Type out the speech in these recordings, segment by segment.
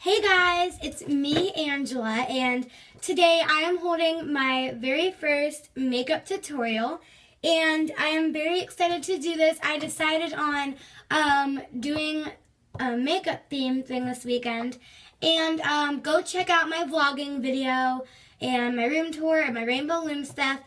Hey guys, it's me, Angela, and today I am holding my very first makeup tutorial, and I am very excited to do this. I decided on doing a makeup theme thing this weekend, and go check out my vlogging video and my room tour and my Rainbow Loom stuff.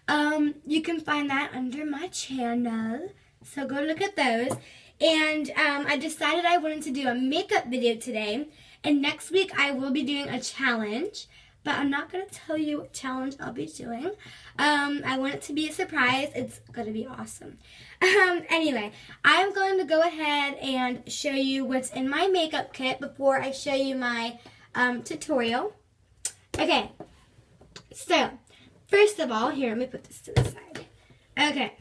You can find that under my channel, so go look at those. And I decided I wanted to do a makeup video today. And next week I will be doing a challenge, but I'm not going to tell you what challenge I'll be doing. I want it to be a surprise. It's going to be awesome. Anyway, I'm going to go ahead and show you what's in my makeup kit before I show you my tutorial. Okay, so first of all, here, let me put this to the side. Okay,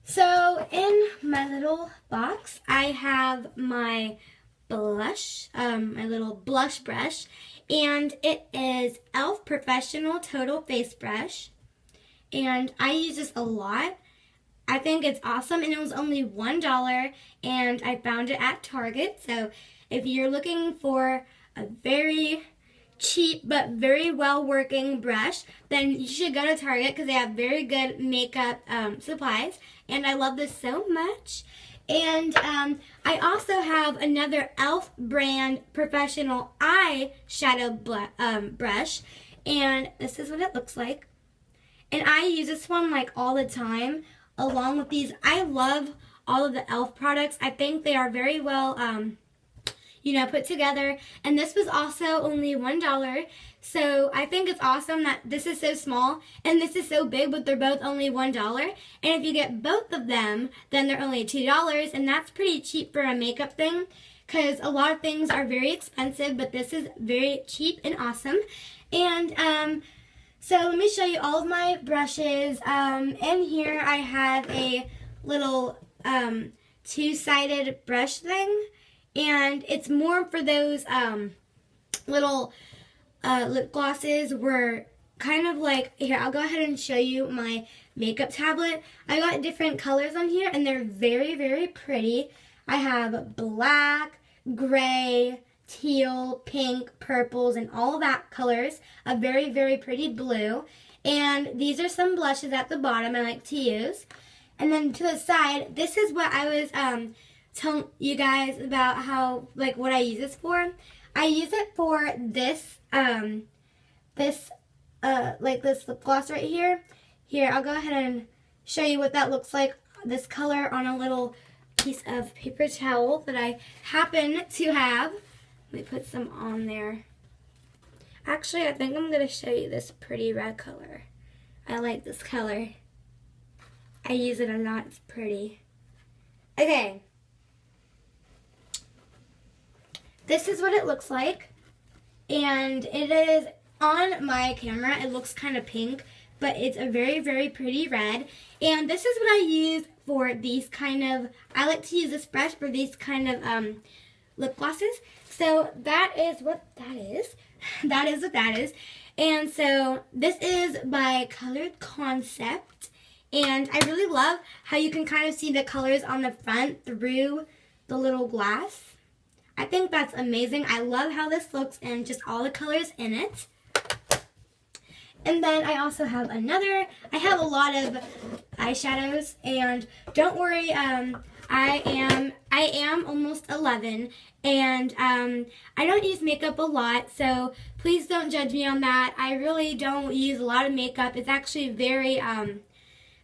so in my little box, I have my blush, my little blush brush, and it is e.l.f. Professional Total Face Brush, and I use this a lot. I think it's awesome, and it was only $1, and I found it at Target. So if you're looking for a very cheap but very well working brush, then you should go to Target because they have very good makeup supplies, and I love this so much. And I also have another e.l.f. brand professional eyeshadow brush, and this is what it looks like. And I use this one like all the time along with these. I love all of the e.l.f. products. I think they are very well put together, and this was also only $1. So I think it's awesome that this is so small and this is so big, but they're both only $1. And if you get both of them, then they're only $2, and that's pretty cheap for a makeup thing, because a lot of things are very expensive, but this is very cheap and awesome. And so let me show you all of my brushes. In here I have a little two-sided brush thing, and it's more for those little lip glosses were kind of like, here, I'll go ahead and show you my makeup tablet. I got different colors on here, and they're very, very pretty. I have black, gray, teal, pink, purples, and all that colors. A very, very pretty blue. And these are some blushes at the bottom I like to use. And then to the side, this is what I was telling you guys about how, like, what I use this for. I use it for this, this lip gloss right here. Here, I'll go ahead and show you what that looks like. This color on a little piece of paper towel that I happen to have. Let me put some on there. Actually, I think I'm going to show you this pretty red color. I like this color. I use it a lot. It's pretty. Okay. This is what it looks like, and it is on my camera. It looks kind of pink, but it's a very, very pretty red. And this is what I use for these kind of, I like to use this brush for these kind of lip glosses. So that is what that is. That is what that is. And so this is by Colored Concept, and I really love how you can kind of see the colors on the front through the little glass. I think that's amazing. I love how this looks and just all the colors in it. And then I also have I have a lot of eyeshadows, and don't worry, I am almost 11, and I don't use makeup a lot, so please don't judge me on that. I really don't use a lot of makeup. It's actually very,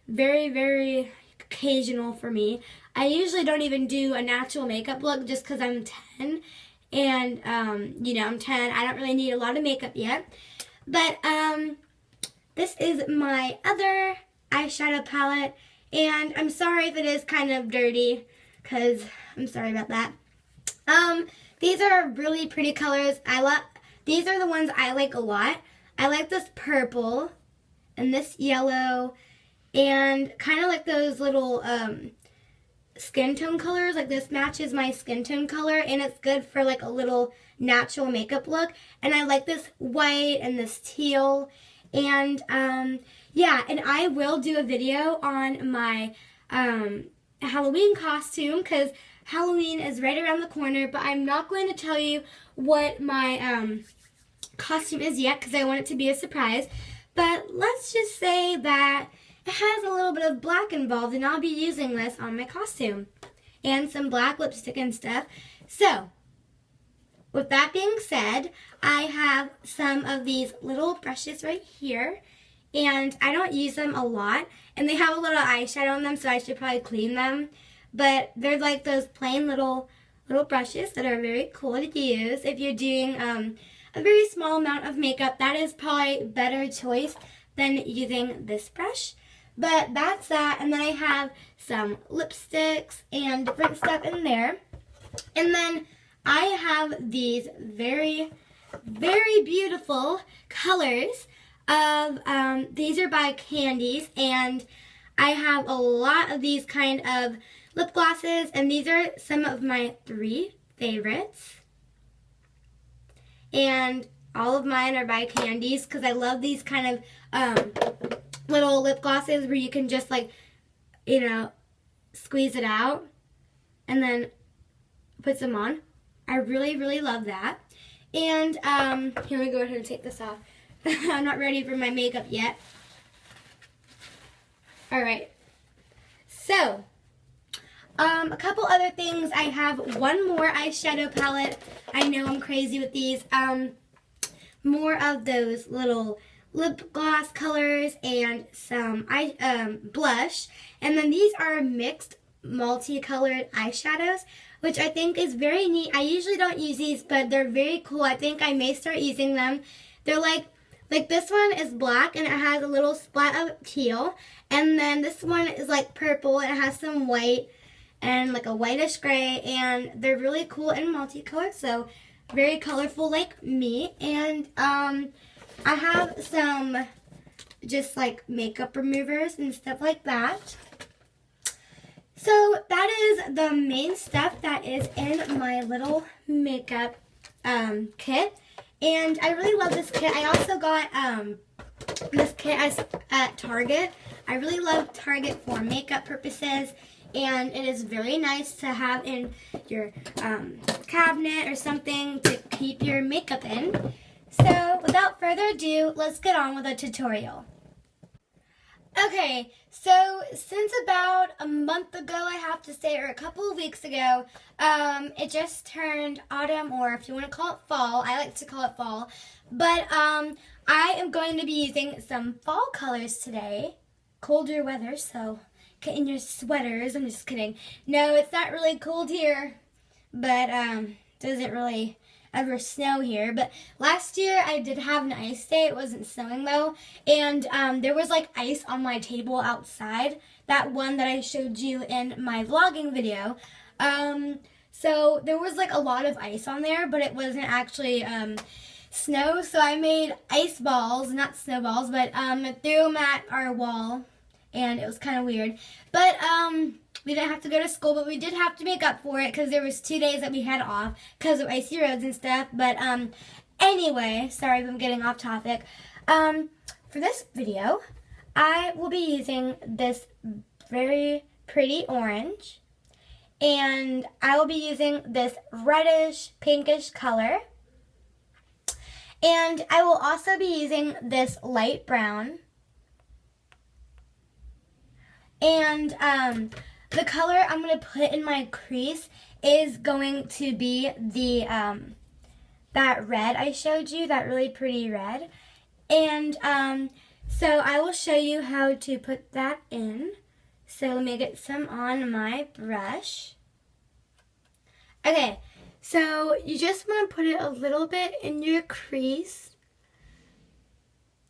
very, very occasional for me. I usually don't even do a natural makeup look just because I'm 10, and I'm 10. I don't really need a lot of makeup yet. But this is my other eyeshadow palette, and I'm sorry if it is kind of dirty, because I'm sorry about that. These are really pretty colors. These are the ones I like a lot. I like this purple and this yellow, and kind of like those little skin tone colors. Like this matches my skin tone color, and it's good for like a little natural makeup look. And I like this white and this teal, and yeah, and I will do a video on my Halloween costume, because Halloween is right around the corner, but I'm not going to tell you what my costume is yet because I want it to be a surprise. But let's just say that it has a little bit of black involved, and I'll be using this on my costume. And some black lipstick and stuff. So, with that being said, I have some of these little brushes right here. And I don't use them a lot. And they have a little eyeshadow on them, so I should probably clean them. But they're like those plain little brushes that are very cool to use. If you're doing a very small amount of makeup, that is probably a better choice than using this brush. But that's that. And then I have some lipsticks and different stuff in there. And then I have these very, very beautiful colors of, these are by Candies, and I have a lot of these kind of lip glosses, and these are some of my 3 favorites. And all of mine are by Candies because I love these kind of little lip glosses where you can just like, you know, squeeze it out and then put some on. I really, really love that. And here we go ahead and take this off. I'm not ready for my makeup yet. Alright. So, a couple other things. I have one more eyeshadow palette. I know I'm crazy with these. More of those little lip gloss colors and some blush. And then these are mixed multicolored eyeshadows, which I think is very neat. I usually don't use these, but they're very cool. I think I may start using them. They're like this one is black and it has a little splat of teal. And then this one is like purple and it has some white and like a whitish gray. And they're really cool and multicolored, so very colorful like me. And I have some just like makeup removers and stuff like that. So that is the main stuff that is in my little makeup kit. And I really love this kit. I also got this kit at Target. I really love Target for makeup purposes. And it is very nice to have in your cabinet or something to keep your makeup in. So without further ado, let's get on with the tutorial. Okay, so since about a month ago, I have to say, or a couple of weeks ago, it just turned autumn, or if you want to call it fall. I like to call it fall. But I am going to be using some fall colors today. Colder weather, so get in your sweaters. I'm just kidding. No, it's not really cold here, but doesn't really ever snow here. But last year I did have an ice day. It wasn't snowing though, and there was like ice on my table outside, that one that I showed you in my vlogging video. So there was like a lot of ice on there, but it wasn't actually snow. So I made ice balls, not snowballs, but I threw them at our wall, and it was kind of weird. But we didn't have to go to school, but we did have to make up for it because there was 2 days that we had off because of icy roads and stuff. But anyway, sorry if I'm getting off topic. For this video, I will be using this very pretty orange, and I will be using this reddish pinkish color, and I will also be using this light brown. And the color I'm going to put in my crease is going to be the that red I showed you, that really pretty red. And so I will show you how to put that in. So let me get some on my brush. Okay, so you just want to put it a little bit in your crease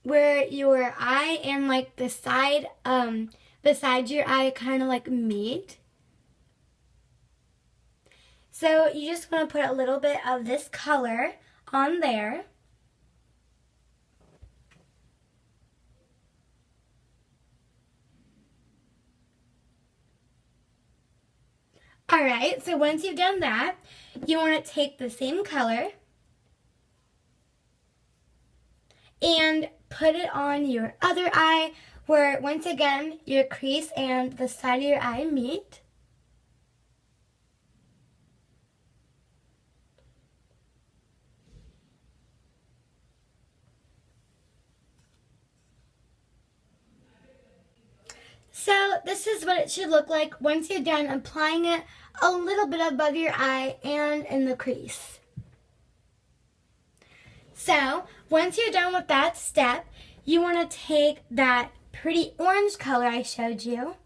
where your eye and like the side beside your eye kind of like meet. So you just want to put a little bit of this color on there. Alright, so once you've done that, you want to take the same color and put it on your other eye, where once again your crease and the side of your eye meet. this is what it should look like once you're done applying it a little bit above your eye and in the crease. So once you're done with that step, you want to take that pretty orange color I showed you,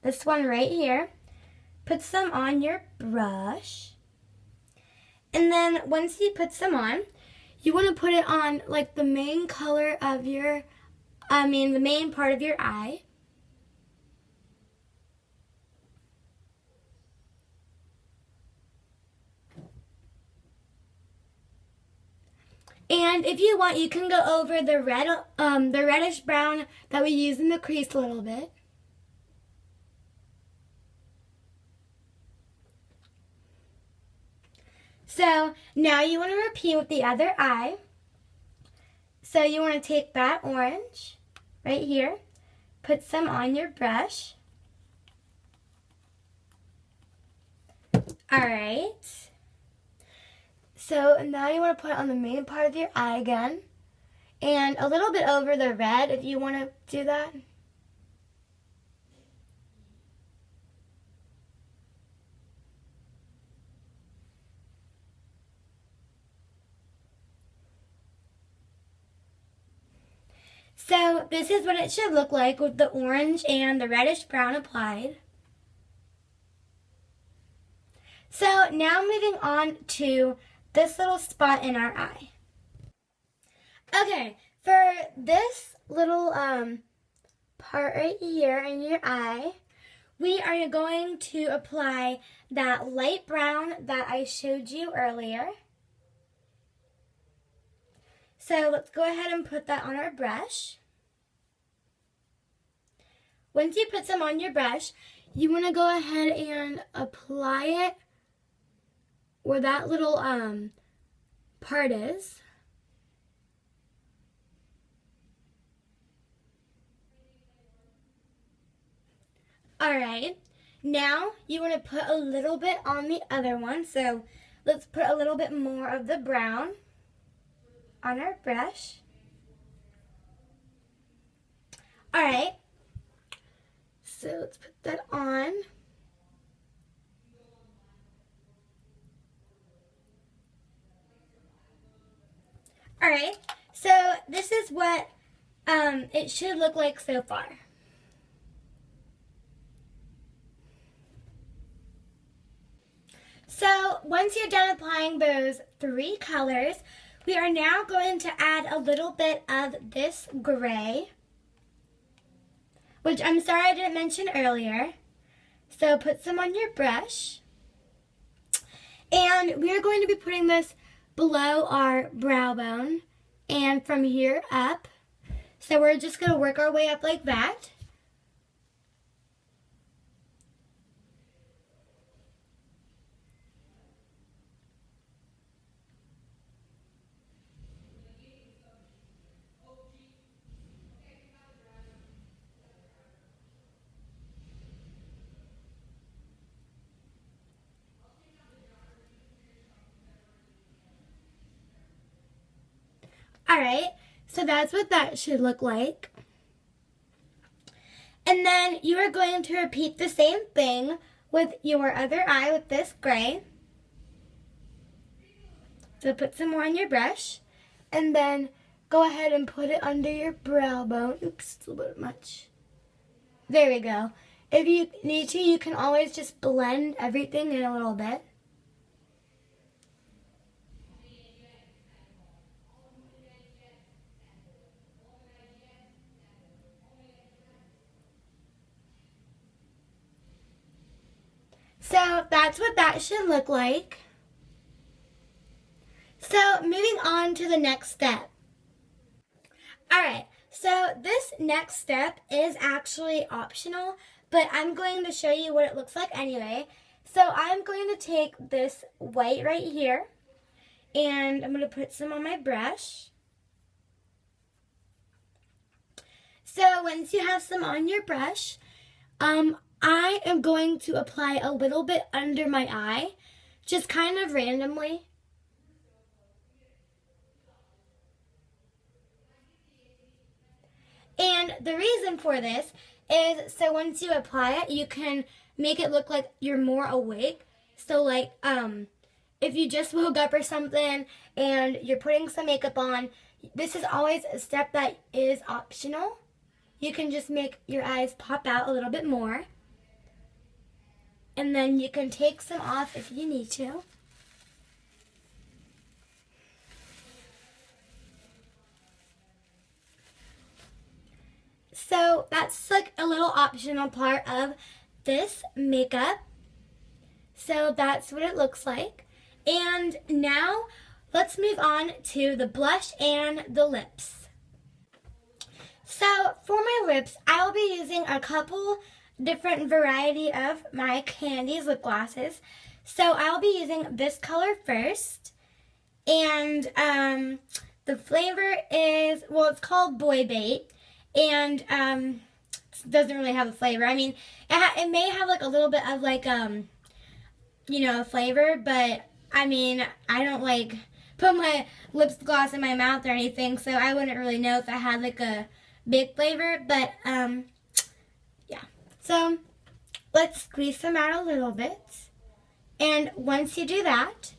this one right here, put some on your brush, and then once you put some on, you want to put it on like the main color of your, the main part of your eye. And if you want, you can go over the reddish brown that we use in the crease a little bit. So now you want to repeat with the other eye. So you want to take that orange right here, put some on your brush. All right. So now you want to put it on the main part of your eye again, and a little bit over the red if you want to do that. So this is what it should look like with the orange and the reddish brown applied. So now moving on to this little spot in our eye. Okay, for this little part right here in your eye, we are going to apply that light brown that I showed you earlier. So let's go ahead and put that on our brush. Once you put some on your brush, you want to go ahead and apply it where that little part is. Alright, now you want to put a little bit on the other one. So let's put a little bit more of the brown on our brush. Alright, so let's put that on. Alright, so this is what it should look like so far. So once you're done applying those 3 colors, we are now going to add a little bit of this gray, which I'm sorry I didn't mention earlier. So put some on your brush. And we are going to be putting this below our brow bone and from here up. So we're just going to work our way up like that. Alright, so that's what that should look like. And then you are going to repeat the same thing with your other eye with this gray. So put some more on your brush, and then go ahead and put it under your brow bone. Oops, it's a little bit much. There we go. If you need to, you can always just blend everything in a little bit. So that's what that should look like. So moving on to the next step. Alright, so this next step is actually optional, but I'm going to show you what it looks like anyway. So I'm going to take this white right here, and I'm going to put some on my brush. So once you have some on your brush, I am going to apply a little bit under my eye, just kind of randomly. And the reason for this is so once you apply it, you can make it look like you're more awake. So like if you just woke up or something and you're putting some makeup on, this is always a step that is optional. You can just make your eyes pop out a little bit more. And then you can take some off if you need to. So that's like a little optional part of this makeup. So that's what it looks like. And now let's move on to the blush and the lips. So for my lips, I'll be using a couple different variety of my Candies lip glosses. So I'll be using this color first. And the flavor is, well, it's called Boy Bait. And it doesn't really have a flavor. I mean, it may have like a little bit of like, you know, flavor, but I mean, I don't like put my lip gloss in my mouth or anything, so I wouldn't really know if I had like a big flavor, but yeah. So let's squeeze them out a little bit. And once you do that,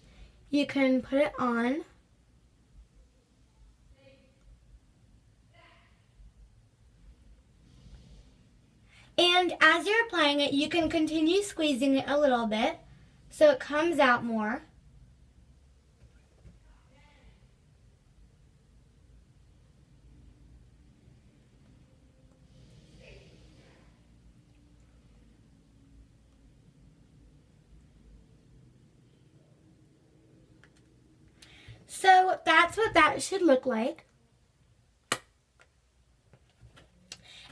you can put it on. And as you're applying it, you can continue squeezing it a little bit so it comes out more. So that's what that should look like.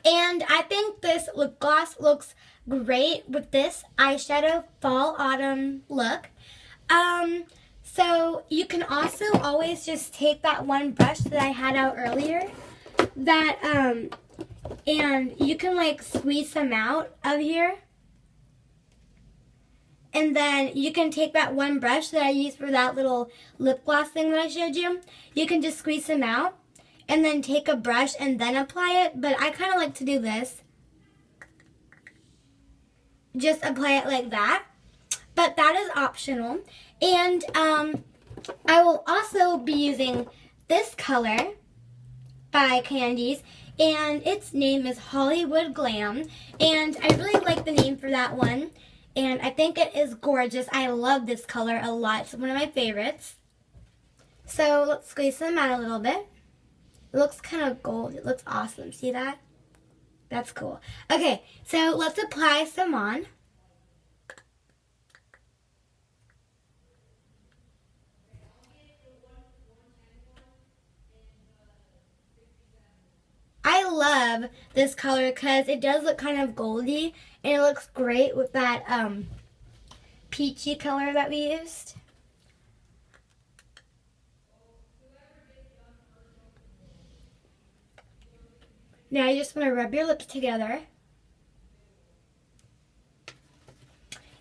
And I think this lip gloss looks great with this eyeshadow fall autumn look. So you can also always just take that one brush that I had out earlier, and you can like squeeze some out of here. And then you can take that one brush that I used for that little lip gloss thing that I showed you. You can just squeeze them out and then take a brush and then apply it. But I kind of like to do this. Just apply it like that. But that is optional. And I will also be using this color by Candies. And its name is Hollywood Glam. And I really like the name for that one. And I think it is gorgeous. I love this color a lot. It's one of my favorites. So let's squeeze them out a little bit. It looks kind of gold. It looks awesome. See that? That's cool. Okay, so let's apply some on. I love this color because it does look kind of goldy and it looks great with that peachy color that we used. Now you just want to rub your lips together.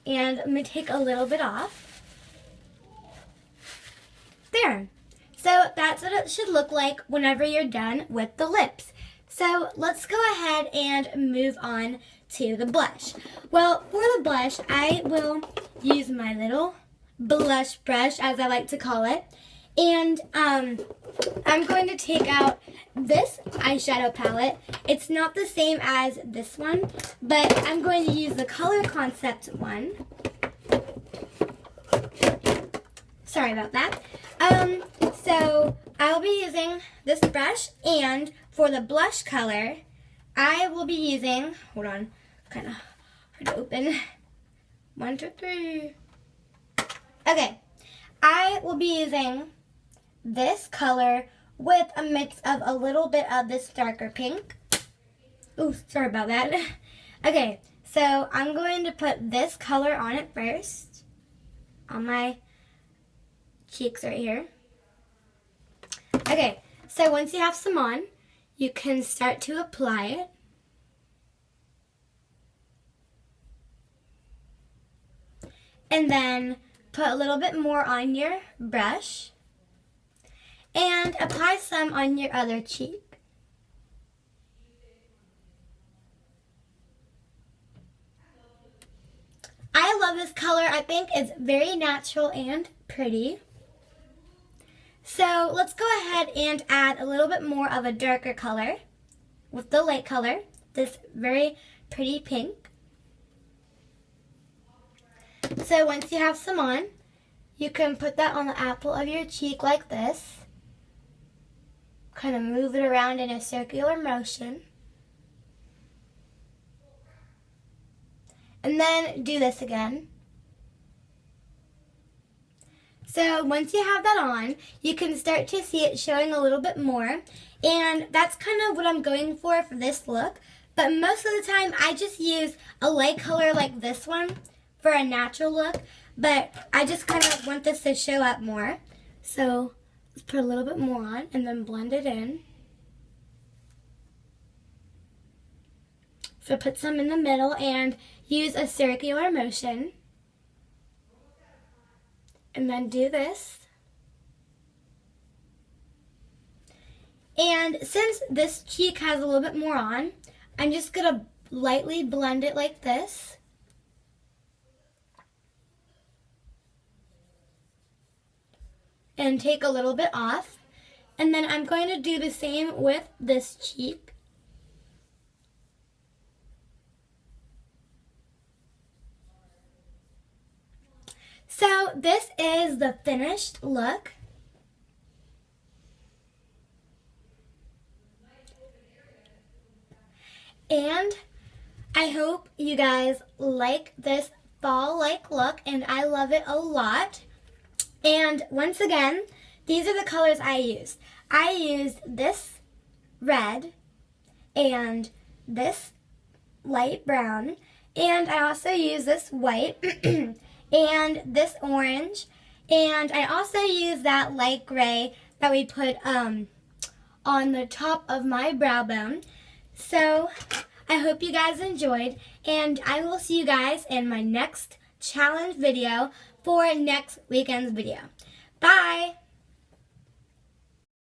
And I'm going to take a little bit off. There. So that's what it should look like whenever you're done with the lips. So let's go ahead and move on to the blush. Well, for the blush, I will use my little blush brush, as I like to call it. And I'm going to take out this eyeshadow palette. It's not the same as this one, but I'm going to use the Color Concept one. Sorry about that. So I'll be using this brush, and for the blush color, I will be using, hold on, kind of hard to open. 1, 2, 3. Okay, I will be using this color with a mix of a little bit of this darker pink. Ooh, sorry about that. Okay, so I'm going to put this color on it first, on my cheeks right here. Okay, so once you have some on, you can start to apply it. And then put a little bit more on your brush. And apply some on your other cheek. I love this color. I think it's very natural and pretty. So let's go ahead and add a little bit more of a darker color with the light color, this very pretty pink. So once you have some on, you can put that on the apple of your cheek like this. Kind of move it around in a circular motion. And then do this again. So once you have that on, you can start to see it showing a little bit more. And that's kind of what I'm going for this look. But most of the time, I just use a light color like this one for a natural look. But I just kind of want this to show up more. So let's put a little bit more on and then blend it in. So put some in the middle and use a circular motion. And then do this. And since this cheek has a little bit more on, I'm just going to lightly blend it like this. And take a little bit off. And then I'm going to do the same with this cheek. So this is the finished look. And I hope you guys like this fall-like look, and I love it a lot. And once again, these are the colors I used. I used this red and this light brown, and I also used this white and this orange, and I also used that light gray that we put on the top of my brow bone. So I hope you guys enjoyed, and I will see you guys in my next challenge video for next weekend's video. Bye!